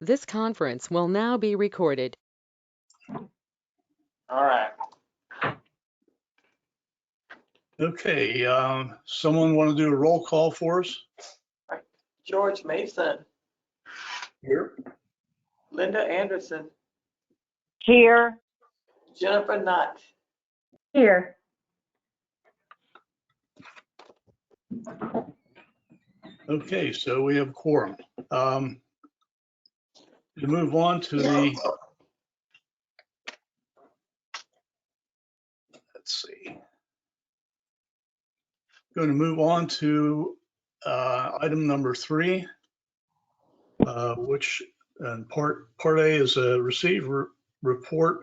This conference will now be recorded. All right. Okay, someone want to do a roll call for us? George Mason, Here. Linda Anderson, Here. Jennifer Nutt, Here. Okay, so we have quorum. To move on to the, let's see. Going to move on to item number 3, which part A is a receive report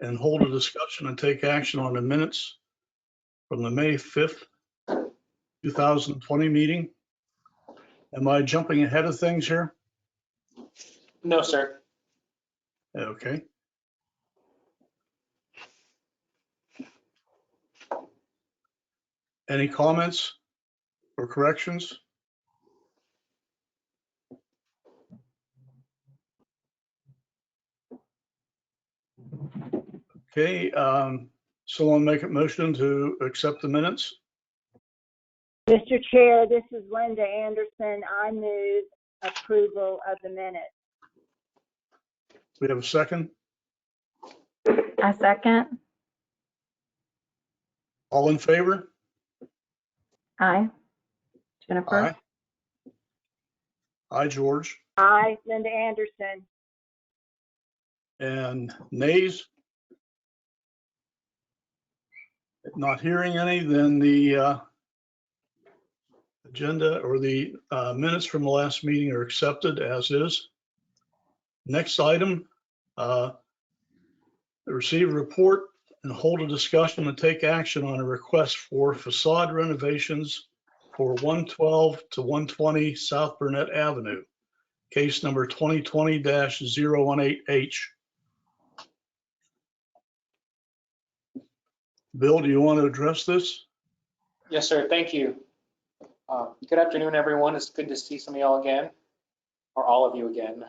and hold a discussion and take action on the minutes from the May 5th, 2020 meeting. Am I jumping ahead of things here? No, sir. Okay. Any comments or corrections? Okay, someone make a motion to accept the minutes? Mr. Chair, this is Linda Anderson. I move approval of the minutes. We have a second? I second. All in favor? Aye. Jennifer? Aye. Aye, George. Aye, Linda Anderson. And nays? If not hearing any, then the agenda or the minutes from the last meeting are accepted as is. Next item, receive a report and hold a discussion and take action on a request for facade renovations for 112 to 120 South Burnett Avenue, case number 2020-018H. Bill, do you want to address this? Yes, sir. Thank you. Good afternoon, everyone. It's good to see some of y'all again, or all of you again.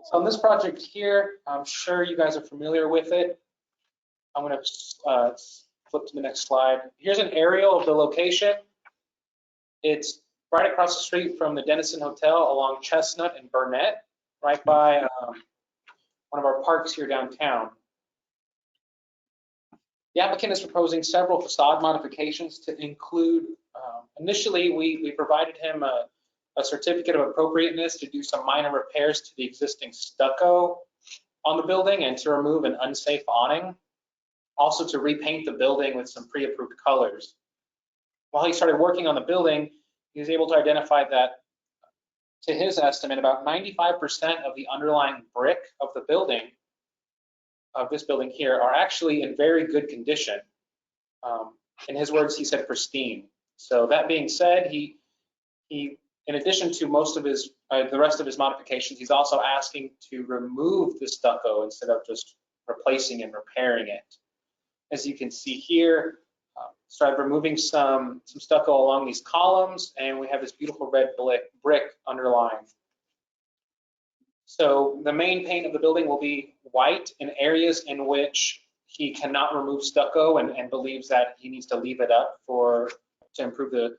So on this project here, I'm sure you guys are familiar with it. I'm going to flip to the next slide. Here's an aerial of the location. It's right across the street from the Denison Hotel along Chestnut and Burnett, right by one of our parks here downtown. The applicant is proposing several facade modifications to include, initially we provided him a certificate of appropriateness to do some minor repairs to the existing stucco on the building and to remove an unsafe awning. Also to repaint the building with some pre-approved colors. While he started working on the building, he was able to identify that, to his estimate, about 95% of the underlying brick of the building, of this building here, are actually in very good condition. In his words, he said pristine. So that being said, he in addition to most of his, the rest of his modifications, he's also asking to remove the stucco instead of just replacing and repairing it. As you can see here, started removing some stucco along these columns, and we have this beautiful red brick underlying. So the main paint of the building will be white in areas in which he cannot remove stucco and believes that he needs to leave it up to improve the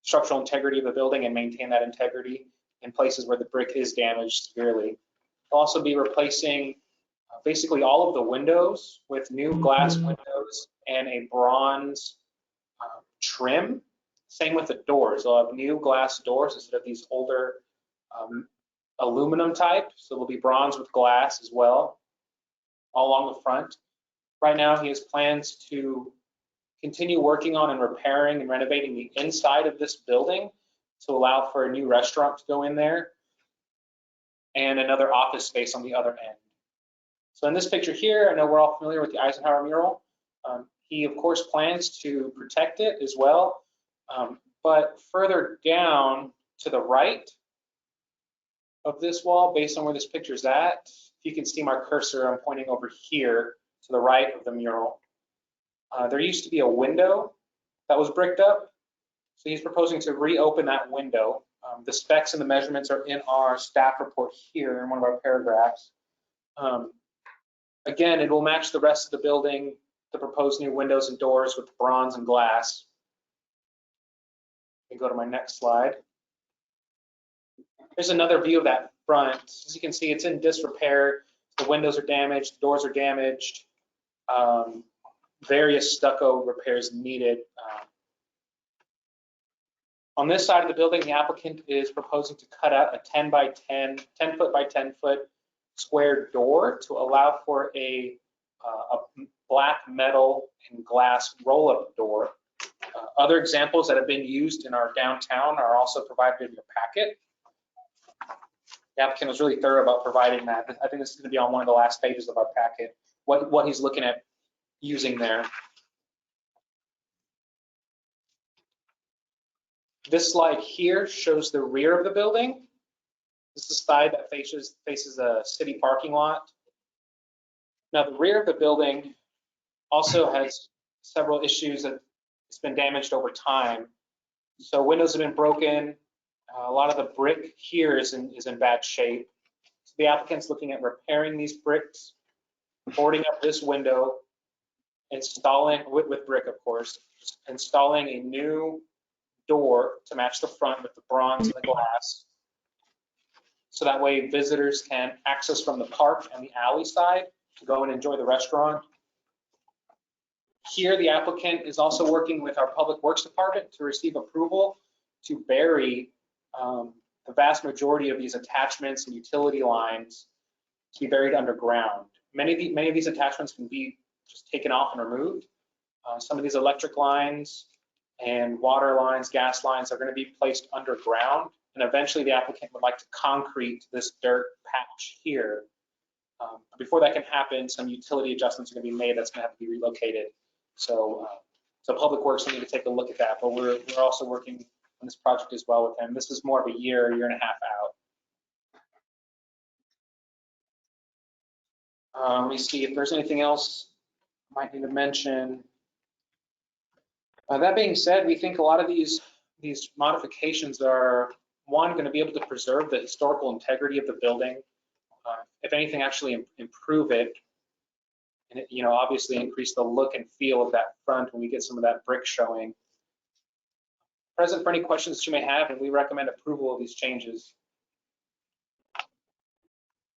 structural integrity of the building and maintain that integrity in places where the brick is damaged severely. He'll also be replacing basically all of the windows with new glass windows and a bronze trim. Same with the doors. They'll have new glass doors instead of these older aluminum type. So they'll be bronze with glass as well, all along the front. Right now, he has plans to continue working on and repairing and renovating the inside of this building to allow for a new restaurant to go in there and another office space on the other end. So in this picture here, I know we're all familiar with the Eisenhower mural. He, of course, plans to protect it as well. But further down to the right of this wall, based on where this picture is at, if you can see my cursor, I'm pointing over here to the right of the mural. There used to be a window that was bricked up. So he's proposing to reopen that window The specs and the measurements are in our staff report here in one of our paragraphs. Again, it will match the rest of the building, the proposed new windows and doors with bronze and glass. Let me go to my next slide. Here's another view of that front. As you can see, it's in disrepair. The windows are damaged, the doors are damaged. Various stucco repairs needed. On this side of the building, the applicant is proposing to cut out a 10 foot by 10 foot square door to allow for a black metal and glass roll-up door. Other examples that have been used in our downtown are also provided in your packet. The applicant was really thorough about providing that. I think this is going to be on one of the last pages of our packet, what he's looking at using there. This slide here shows the rear of the building. This is the side that faces a city parking lot. Now, the rear of the building also has several issues that it's been damaged over time. So windows have been broken. A lot of the brick here is in bad shape. So the applicant's looking at repairing these bricks, boarding up this window, installing, with brick of course, installing a new door to match the front with the bronze and the glass. So that way visitors can access from the park and the alley side to go and enjoy the restaurant. Here, the applicant is also working with our Public Works Department to receive approval to bury the vast majority of these attachments and utility lines to be buried underground. Many of these attachments can be just taken off and removed. Some of these electric lines and water lines, gas lines are going to be placed underground, and eventually the applicant would like to concrete this dirt patch here. Before that can happen, some utility adjustments are going to be made that's going to have to be relocated. So Public Works will need to take a look at that, but we're also working on this project as well with them. This is more of a year and a half out. Let me see if there's anything else I might need to mention. That being said, we think a lot of these modifications are, one, going to be able to preserve the historical integrity of the building. If anything, actually improve it, and it, obviously increase the look and feel of that front when we get some of that brick showing. Present for any questions that you may have, and we recommend approval of these changes.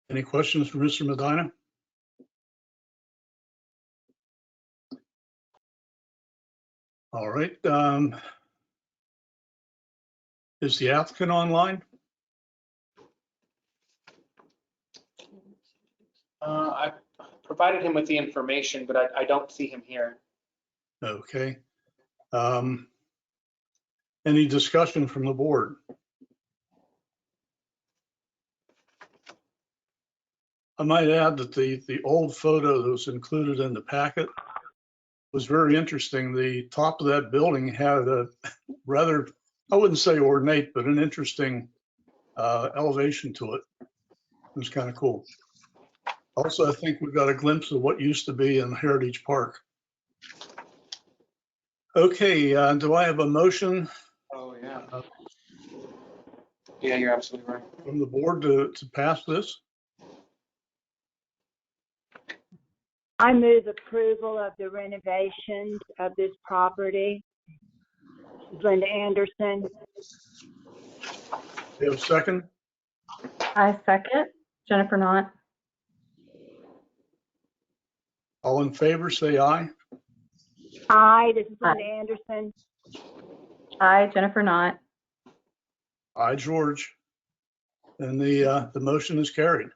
Any questions for Mr. Medina? All right. Is the applicant online? I provided him with the information, but I don't see him here. Okay. Any discussion from the board? I might add that the old photo that was included in the packet was very interesting. The top of that building had a rather, I wouldn't say ornate, but an interesting elevation to it. It was kind of cool. Also, I think we've got a glimpse of what used to be in Heritage Park. Okay, do I have a motion? Oh, yeah. Yeah, you're absolutely right. From the board to pass this? I move approval of the renovations of this property. This is Linda Anderson. Do you have a second? I second. Jennifer Knott. All in favor, say aye. Aye, this is Linda Anderson. Aye, Jennifer Knott. Aye, George. And the motion is carried.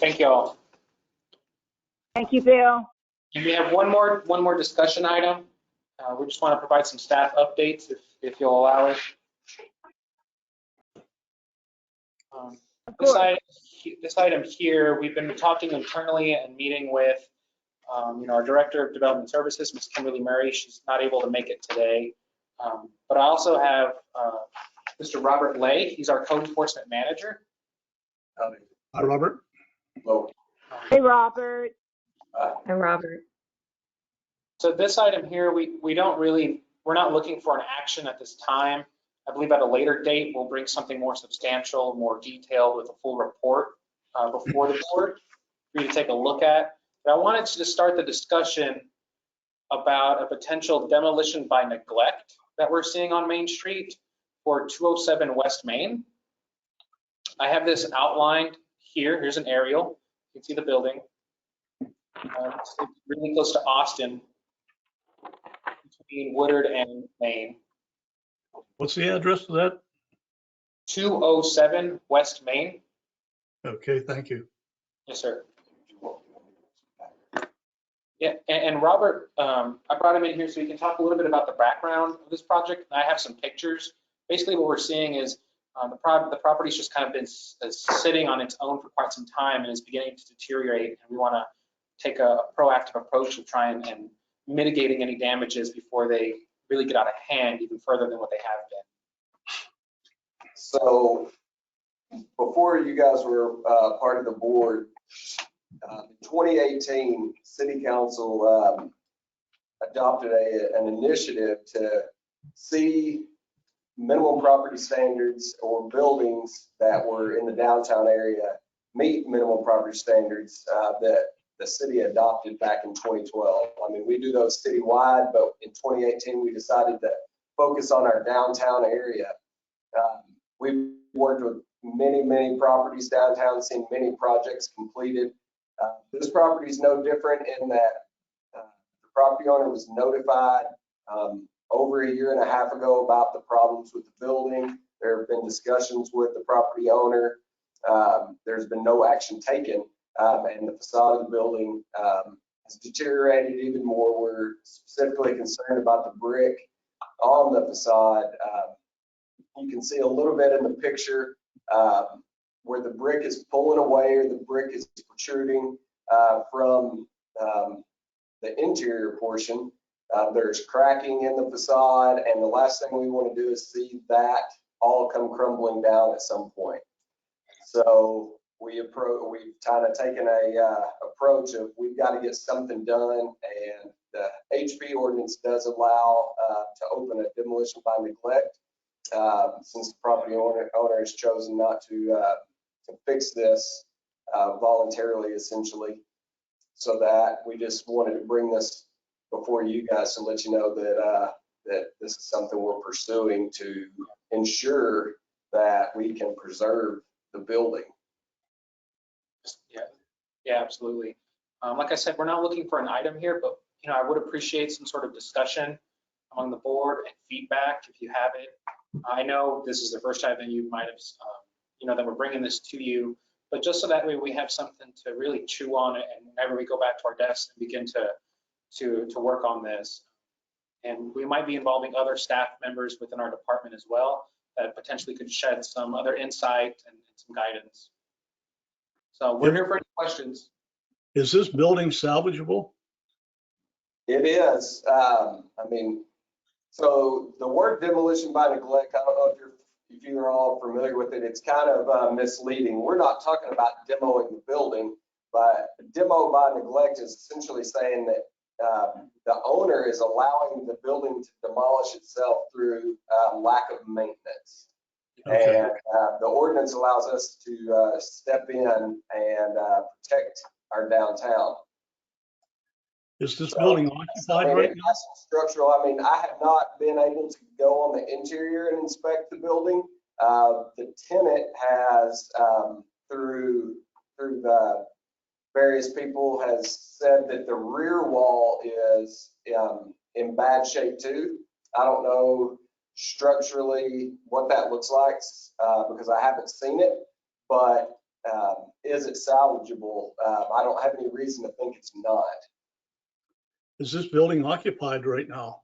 Thank you all. Thank you, Bill. And we have one more discussion item. We just want to provide some staff updates if you'll allow it. This item here, we've been talking internally and meeting with our Director of Development Services, Ms. Kimberly Murray. She's not able to make it today. But I also have Mr. Robert Lay. He's our Code Enforcement Manager. Hi, Robert. Hello. Hey, Robert. Hi, Robert. So this item here, we're not looking for an action at this time. I believe at a later date, we'll bring something more substantial, more detailed with a full report before the board for you to take a look at. But I wanted to just start the discussion about a potential demolition by neglect that we're seeing on Main Street for 207 West Main. I have this outlined here. Here's an aerial. You can see the building. It's really close to Austin, between Woodard and Main. What's the address of that? 207 West Main. Okay, thank you. Yes, sir. Yeah, and Robert, I brought him in here so he can talk a little bit about the background of this project. I have some pictures. Basically, what we're seeing is the property's just kind of been sitting on its own for quite some time and is beginning to deteriorate. And we want to take a proactive approach to try and mitigating any damages before they really get out of hand even further than what they have been. So before you guys were part of the board, in 2018, City Council adopted an initiative to see minimum property standards or buildings that were in the downtown area meet minimum property standards that the city adopted back in 2012. I mean, we do those citywide, but in 2018, we decided to focus on our downtown area. We've worked with many properties downtown, seen many projects completed. This property is no different in that the property owner was notified over a year and a half ago about the problems with the building. There have been discussions with the property owner. There's been no action taken, and the facade of the building has deteriorated even more. We're specifically concerned about the brick on the facade. You can see a little bit in the picture where the brick is pulling away or the brick is protruding from the interior portion. There's cracking in the facade, and the last thing we want to do is see that all come crumbling down at some point. So we've kind of taken a approach of we've got to get something done, and the HP ordinance does allow to open a demolition by neglect. Since the property owner has chosen not to fix this voluntarily, essentially, so that we just wanted to bring this before you guys to let you know that that this is something we're pursuing to ensure that we can preserve the building. Yeah, absolutely. Like I said, we're not looking for an item here, but I would appreciate some sort of discussion among the board and feedback if you have it. I know this is the first time that you might have, that we're bringing this to you, but just so that way we have something to really chew on it, and whenever we go back to our desks and begin to work on this. And we might be involving other staff members within our department as well that potentially could shed some other insight and some guidance. So we're here for any questions. Is this building salvageable? It is. So the word demolition by neglect, I don't know if you're all familiar with it, it's kind of misleading. We're not talking about demoing the building, but demo by neglect is essentially saying that the owner is allowing the building to demolish itself through lack of maintenance. Okay. And the ordinance allows us to step in and protect our downtown. Is this building occupied right now? Structural. I have not been able to go on the interior and inspect the building. The tenant has, through the various people, has said that the rear wall is in bad shape too. I don't know structurally what that looks like because I haven't seen it, but is it salvageable? I don't have any reason to think it's not. Is this building occupied right now?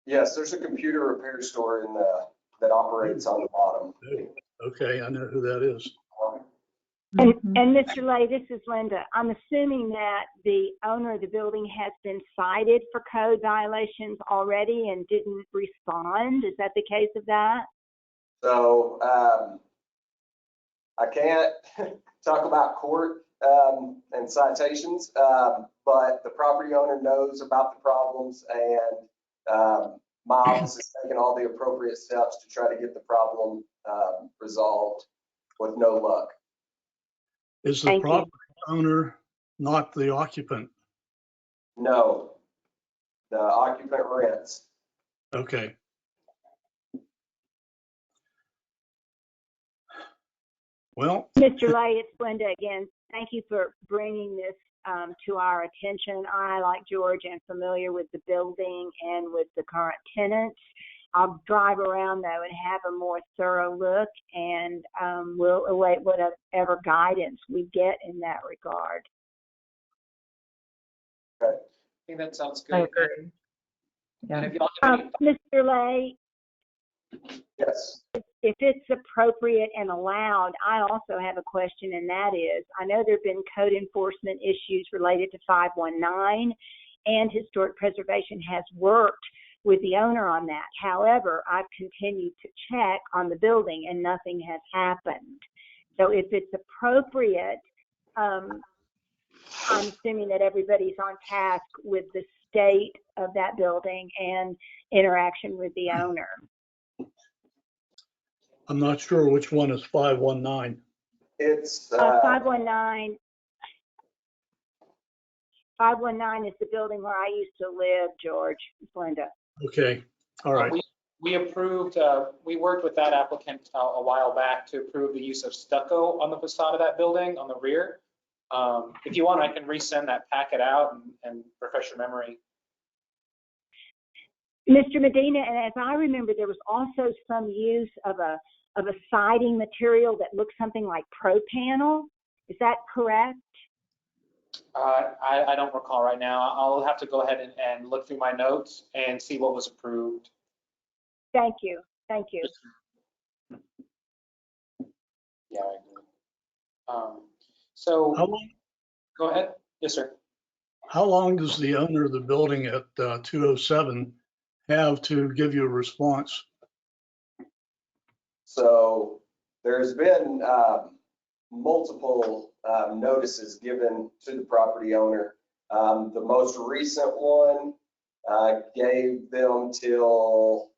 Yes, there's a computer repair store that operates on the bottom. Okay, I know who that is. And Mr. Lay, this is Linda. I'm assuming that the owner of the building has been cited for code violations already and didn't respond. Is that the case of that? So I can't talk about court and citations, but the property owner knows about the problems and my office is taking all the appropriate steps to try to get the problem resolved with no luck. Is the Thank you. property owner not the occupant? No, the occupant rents. Okay. Well, Mr. Lay, it's Linda again. Thank you for bringing this to our attention. I, like George, am familiar with the building and with the current tenants. I'll drive around though and have a more thorough look, and we'll await whatever guidance we get in that regard. I think that sounds good. I agree. And Yeah. if y'all have any, Mr. Lay, Yes. if it's appropriate and allowed, I also have a question, and that is, I know there have been code enforcement issues related to 519, and Historic Preservation has worked with the owner on that. However, I've continued to check on the building and nothing has happened. So if it's appropriate, I'm assuming that everybody's on task with the state of that building and interaction with the owner. I'm not sure which one is 519. It's 519 is the building where I used to live, George. It's Linda. Okay, all right. we approved, we worked with that applicant a while back to approve the use of stucco on the facade of that building on the rear. If you want, I can resend that packet out and refresh your memory. Mr. Medina, and as I remember, there was also some use of a siding material that looked something like pro panel. Is that correct? I don't recall right now. I'll have to go ahead and look through my notes and see what was approved. Thank you. Thank you. Yeah, I agree. So How long, go ahead. Yes, sir. how long does the owner of the building at 207 have to give you a response? So there's been multiple notices given to the property owner. The most recent one gave them till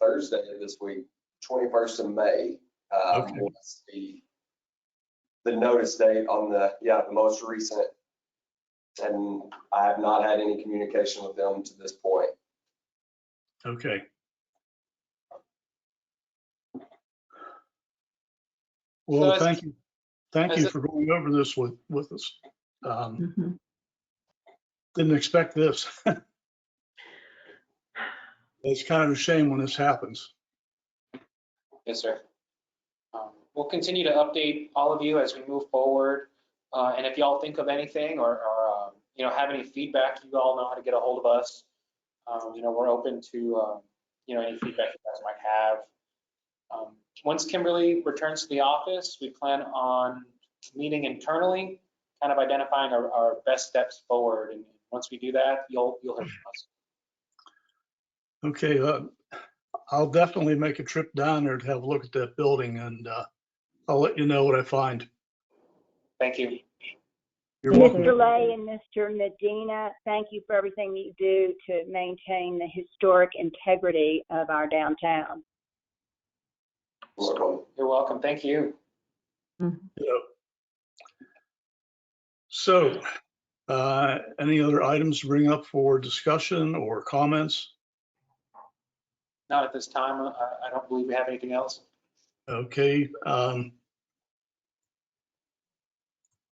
Thursday of this week, 21st of May. Okay. Was the notice date on the most recent. And I have not had any communication with them to this point. Okay. Well, So thank you. Thank as you a- for going over this with us. Mhm. Didn't expect this. It's kind of a shame when this happens. Yes, sir. We'll continue to update all of you as we move forward. And if y'all think of anything or have any feedback, you all know how to get a hold of us. We're open to any feedback you guys might have. Once Kimberly returns to the office, we plan on meeting internally, kind of identifying our best steps forward. And once we do that, you'll hear from us. Okay, I'll definitely make a trip down there to have a look at that building, and I'll let you know what I find. Thank you. You're welcome. Mr. Lay and Mr. Medina, thank you for everything that you do to maintain the historic integrity of our downtown. Welcome. You're welcome. Thank you. Mhm. Yeah. So, any other items to bring up for discussion or comments? Not at this time. I don't believe we have anything else. Okay,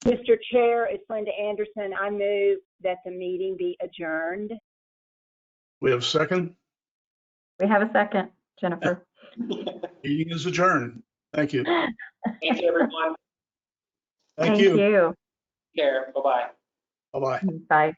Mr. Chair, it's Linda Anderson. I move that the meeting be adjourned. we have a second. We have a second, Jennifer. Meeting is adjourned. Thank you. Thank you, everyone. Thank you. you. Take care. Bye-bye. Bye-bye. Bye.